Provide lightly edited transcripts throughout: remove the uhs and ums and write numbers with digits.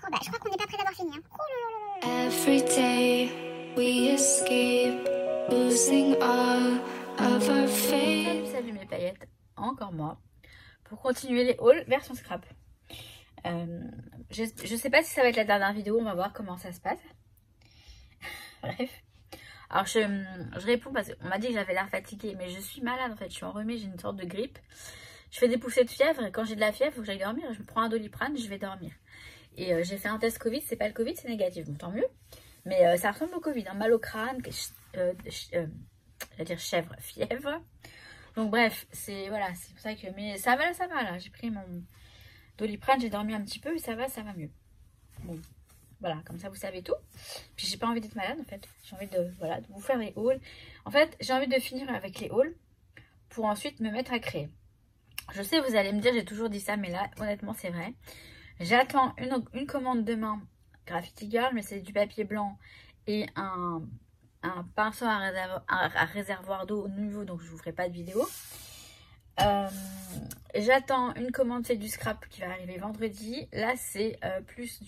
Oh bah, je crois qu'on n'est pas près d'avoir fini. Hein. Oh là là là là. Every day we escape, losing all of our faith. Salut mes paillettes, encore moi, pour continuer les hauls version scrap. Je sais pas si ça va être la dernière vidéo, on va voir comment ça se passe. Bref. Alors je réponds parce qu'on m'a dit que j'avais l'air fatiguée, mais je suis malade en fait, je suis enrhumée, j'ai une sorte de grippe. Je fais des poussées de fièvre et quand j'ai de la fièvre, il faut que j'aille dormir. Je me prends un Doliprane, je vais dormir. Et j'ai fait un test Covid, c'est pas le Covid, c'est négatif, bon tant mieux. Mais ça ressemble au Covid, hein, mal au crâne, j'allais dire chèvre, fièvre. Donc bref, c'est voilà, c'est pour ça que... Mais ça va là, j'ai pris mon Doliprane, j'ai dormi un petit peu et ça va mieux. Bon, voilà, comme ça vous savez tout. Puis j'ai pas envie d'être malade en fait, j'ai envie de, voilà, de vous faire les hauls. En fait, j'ai envie de finir avec les hauls pour ensuite me mettre à créer. Je sais, vous allez me dire, j'ai toujours dit ça, mais là, honnêtement, c'est vrai. J'attends une commande demain, Graffiti Girl, mais c'est du papier blanc et un pinceau à réservoir d'eau nouveau, donc je ne vous ferai pas de vidéo. J'attends une commande, c'est du scrap qui va arriver vendredi. Là, c'est plus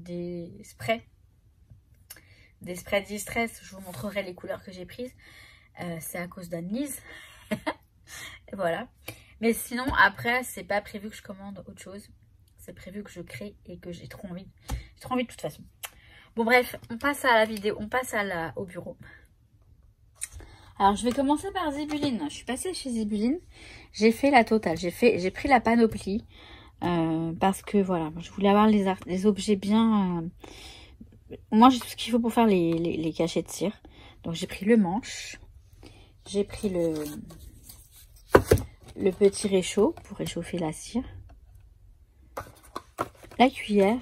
des sprays. Des sprays Distress, je vous montrerai les couleurs que j'ai prises. C'est à cause d'Anne-Lise. Voilà. Mais sinon, après, c'est pas prévu que je commande autre chose. C'est prévu que je crée et que j'ai trop envie. J'ai trop envie de toute façon. Bon, bref, on passe à la vidéo. On passe au bureau. Alors, je vais commencer par Zibuline. Je suis passée chez Zibuline. J'ai fait la totale. J'ai pris la panoplie. Parce que, voilà, je voulais avoir les objets bien... Moi, j'ai tout ce qu'il faut pour faire les cachets de cire. Donc, j'ai pris le manche. J'ai pris le petit réchaud pour réchauffer la cire. La cuillère.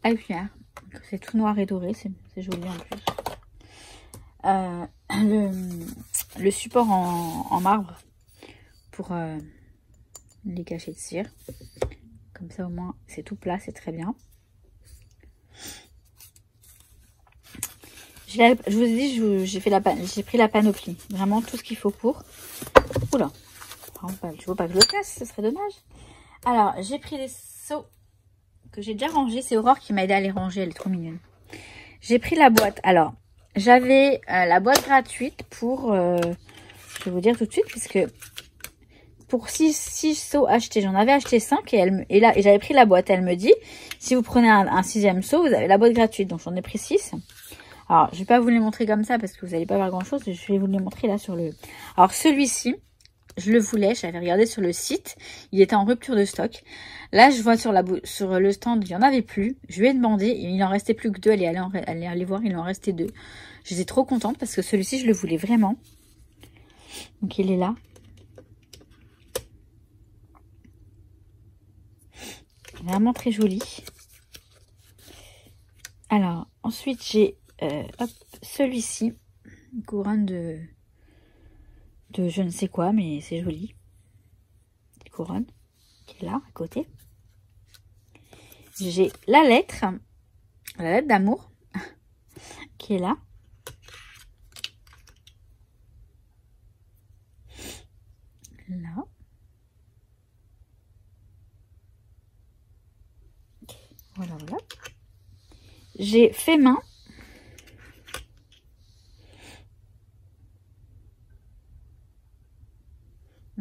La cuillère. C'est tout noir et doré. C'est joli en plus. Le support en marbre pour les cachets de cire. Comme ça au moins c'est tout plat, c'est très bien. Je vous ai dit, j'ai pris la panoplie. Vraiment tout ce qu'il faut pour. Oula. Je veux pas que je le casse, ce serait dommage. Alors, j'ai pris les seaux que j'ai déjà rangés. C'est Aurore qui m'a aidé à les ranger, elle est trop mignonne. J'ai pris la boîte. Alors, j'avais la boîte gratuite pour... je vais vous dire tout de suite, puisque pour 6 seaux achetés, j'en avais acheté 5 et j'avais pris la boîte. Elle me dit, si vous prenez un 6e seau, vous avez la boîte gratuite. Donc, j'en ai pris 6. Alors, je vais pas vous les montrer comme ça parce que vous n'allez pas voir grand chose. Je vais vous les montrer là sur le... Alors, celui-ci... Je le voulais, j'avais regardé sur le site, il était en rupture de stock. Là, je vois sur le stand, il n'y en avait plus. Je lui ai demandé, il en restait plus que 2. Elle est allée voir, il en restait 2. J'étais trop contente parce que celui-ci, je le voulais vraiment. Donc, il est là. Vraiment très joli. Alors, ensuite, j'ai celui-ci, une couronne de je ne sais quoi, mais c'est joli. Une couronne qui est là, à côté. J'ai la lettre d'amour, qui est là. Là. Voilà, voilà. J'ai fait main.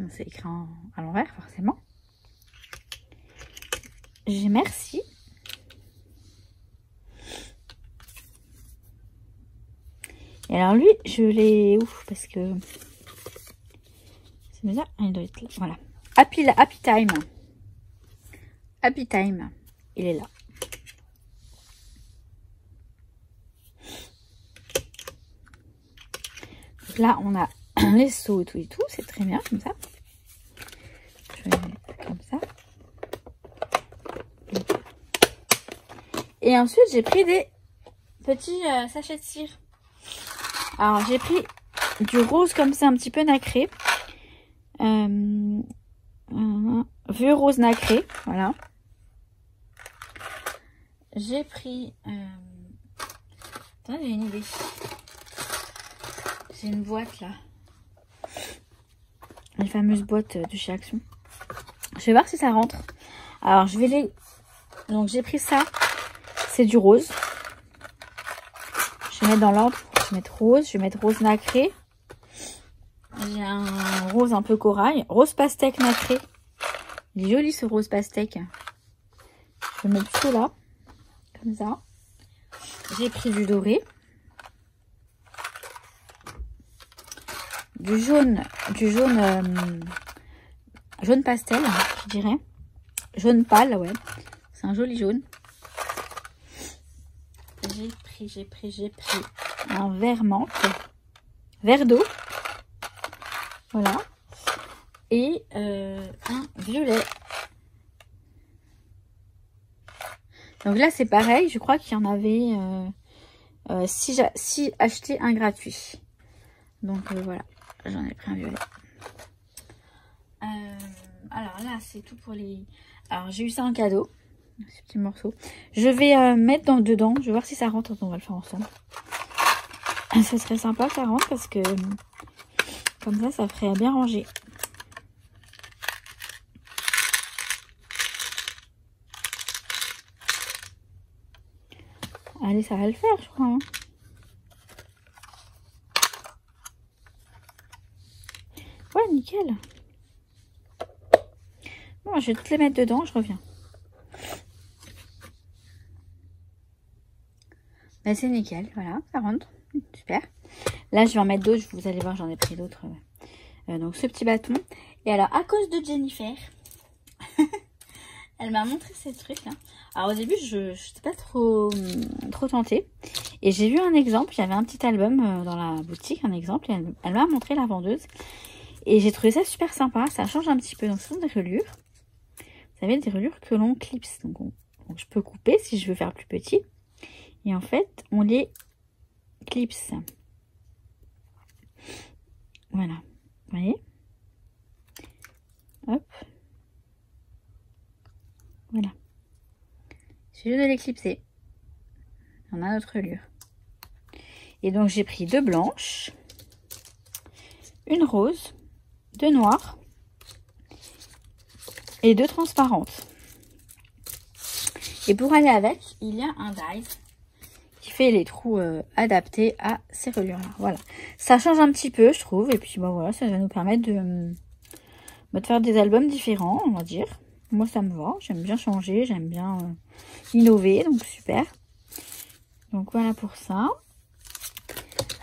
C'est écrit à l'envers, forcément. J'ai merci. Et alors lui, je l'ai... Ouf, parce que... C'est bizarre. Il doit être là. Voilà. Happy Time. Happy Time. Il est là. Donc là, on a les seaux et tout. C'est très bien, comme ça. Je vais mettre comme ça. Et ensuite, j'ai pris des petits sachets de cire. Alors, j'ai pris du rose comme ça, un petit peu nacré. Vieux rose nacré, voilà. J'ai pris... Attends, j'ai une idée. J'ai une boîte là. Les fameuses boîtes de chez Action. Je vais voir si ça rentre. Alors, je vais les... Donc, j'ai pris ça. C'est du rose. Je vais mettre dans l'ordre. Je vais mettre rose. Je vais mettre rose nacré. J'ai un rose un peu corail. Rose pastèque nacré. Il est joli ce rose pastèque. Je vais mettre cela. Comme ça. J'ai pris du doré. Du jaune jaune pastel, je dirais. Jaune pâle, ouais. C'est un joli jaune. J'ai pris un vert menthe. Vert d'eau. Voilà. Et un violet. Donc là, c'est pareil. Je crois qu'il y en avait 6 achetés, un gratuit. Donc voilà. J'en ai pris un violet. Alors là, c'est tout pour les... Alors, j'ai eu ça en cadeau. Ce petit morceau. Je vais mettre dedans. Je vais voir si ça rentre. On va le faire ensemble. Ça serait sympa que ça rentre parce que... Comme ça ferait bien ranger. Allez, ça va le faire, je crois. Hein. Ouais, nickel. Bon, je vais toutes les mettre dedans, je reviens. Ben, c'est nickel, voilà, ça rentre. Super. Là, je vais en mettre d'autres, vous allez voir, j'en ai pris d'autres. Donc, ce petit bâton. Et alors, à cause de Jennifer, elle m'a montré ces trucs-là. Alors, au début, je n'étais pas trop tentée. Et j'ai vu un exemple, il y avait un petit album dans la boutique, un exemple, et elle m'a montré la vendeuse. Et j'ai trouvé ça super sympa, ça change un petit peu. Donc, ce sont des reliures. Vous savez, des reliures que l'on clipse. Donc, je peux couper si je veux faire plus petit. Et en fait, on les clipse. Voilà. Vous voyez? Hop. Voilà. C'est juste de les clipser. On a notre reliure. Et donc, j'ai pris 2 blanches, une rose, 2 noires et 2 transparentes. Et pour aller avec, il y a un die qui fait les trous adaptés à ces reliures-là. Voilà. Ça change un petit peu, je trouve. Et puis, bon, voilà, ça va nous permettre de faire des albums différents, on va dire. Moi, ça me va. J'aime bien changer, j'aime bien innover. Donc, super. Donc, voilà pour ça.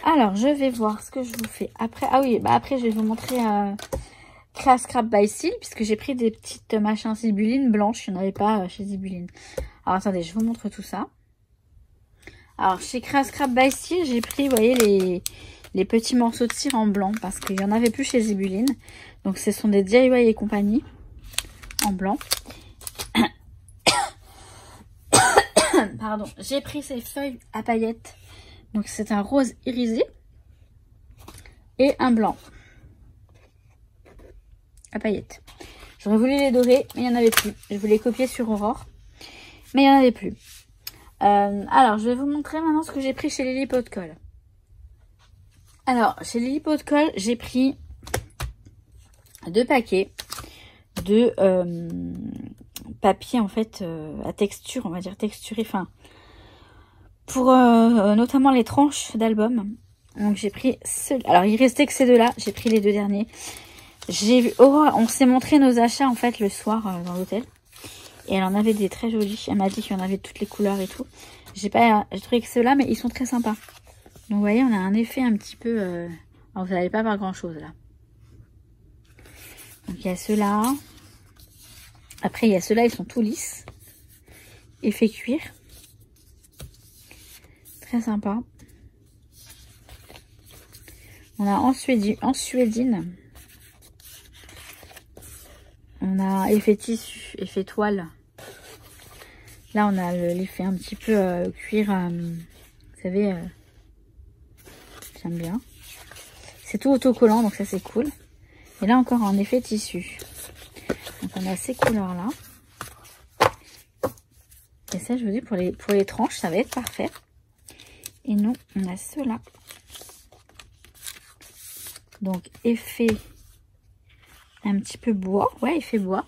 Alors, je vais voir ce que je vous fais après. Ah oui, bah après, je vais vous montrer Craft Scrap by Seal, puisque j'ai pris des petites machins Zibuline blanches. Il n'y en avait pas chez Zibuline. Alors, attendez, je vous montre tout ça. Alors, chez Craft Scrap by Seal, j'ai pris, vous voyez, les petits morceaux de cire en blanc, parce qu'il n'y en avait plus chez Zibuline. Donc, ce sont des DIY et compagnie en blanc. Pardon, j'ai pris ces feuilles à paillettes. Donc, c'est un rose irisé et un blanc à paillettes. J'aurais voulu les dorer, mais il n'y en avait plus. Je voulais copier sur Aurore, mais il n'y en avait plus. Alors, je vais vous montrer maintenant ce que j'ai pris chez Lily Pot de Colle. Alors, chez Lily Pot de Colle, j'ai pris 2 paquets de papier, en fait, à texture, on va dire texturé, enfin... Pour notamment les tranches d'album. Donc j'ai pris alors il restait que ces 2 là. J'ai pris les 2 derniers. J'ai vu Aurore, on s'est montré nos achats en fait le soir dans l'hôtel. Et elle en avait des très jolis. Elle m'a dit qu'il y en avait de toutes les couleurs et tout. J'ai trouvé que ceux-là, mais ils sont très sympas. Donc vous voyez, on a un effet un petit peu... Alors vous n'allez pas voir grand chose là. Donc il y a ceux-là. Après il y a ceux-là, ils sont tout lisses. Effet cuir. Très sympa. On a en suédine. On a effet tissu, effet toile. Là, on a l'effet un petit peu cuir. Vous savez, j'aime bien. C'est tout autocollant, donc ça c'est cool. Et là encore en effet tissu. Donc on a ces couleurs-là. Et ça, je vous dis, pour les tranches, ça va être parfait. Et nous, on a ceux-là. Donc, effet un petit peu bois. Ouais, effet bois.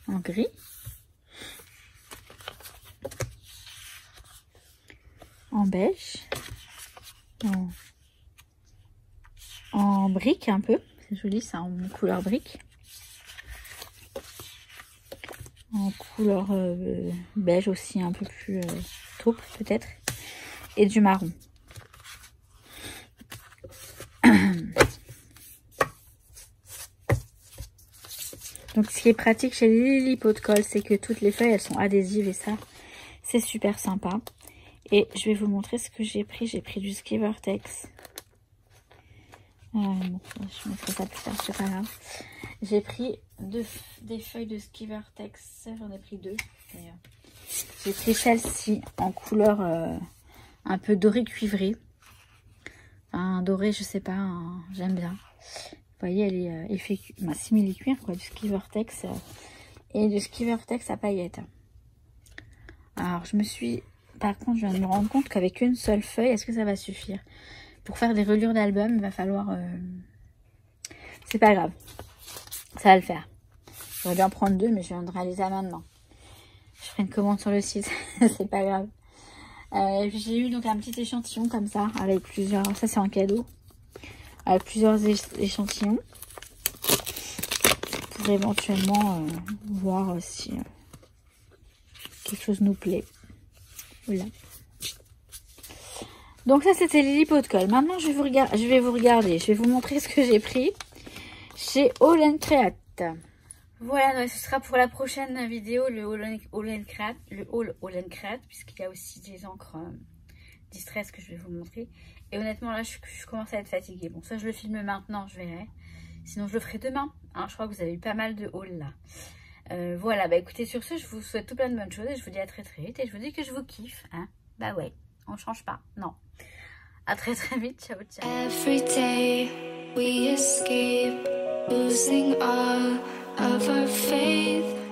en gris. En beige. En brique un peu. C'est joli ça, en couleur brique. En couleur beige aussi, un peu plus taupe peut-être. Et du marron. Donc ce qui est pratique chez les Lily Pot de Colle, c'est que toutes les feuilles elles sont adhésives et ça c'est super sympa. Et je vais vous montrer ce que j'ai pris. J'ai pris du Skivertex. Bon, je mettrai ça plus tard, c'est pas grave. J'ai pris des feuilles de Skivertex. J'en ai pris 2 d'ailleurs. J'ai pris celle-ci en couleur un peu doré cuivré. Un doré, je sais pas, j'aime bien. Vous voyez, elle est effet simili-cuir, quoi, du Skivertex et du Skivertex à paillettes. Alors, par contre, je viens de me rendre compte qu'avec une seule feuille, est-ce que ça va suffire? Pour faire des reliures d'album, il va falloir... C'est pas grave, ça va le faire. J'aurais dû en prendre 2, mais je viens de réaliser ça maintenant. Je ferai une commande sur le site, c'est pas grave. J'ai eu donc un petit échantillon comme ça, avec plusieurs... Ça, c'est en cadeau. Avec plusieurs échantillons. Pour éventuellement voir si quelque chose nous plaît. Voilà. Donc ça, c'était Lily Pot de Colle. Maintenant, je vais vous montrer ce que j'ai pris chez Haul & Create. Voilà, donc ce sera pour la prochaine vidéo, le Haul & Create, puisqu'il y a aussi des encres Distress que je vais vous montrer. Et honnêtement, là, je commence à être fatiguée. Bon, ça, je le filme maintenant, je verrai. Sinon, je le ferai demain. Hein, je crois que vous avez eu pas mal de hauls là. Voilà, bah écoutez, sur ce, je vous souhaite tout plein de bonnes choses. Et je vous dis à très très vite. Et je vous dis que je vous kiffe. Hein. Bah ouais, on change pas. Non. À très très vite. Ciao, ciao. Every day we escape, losing all of our faith.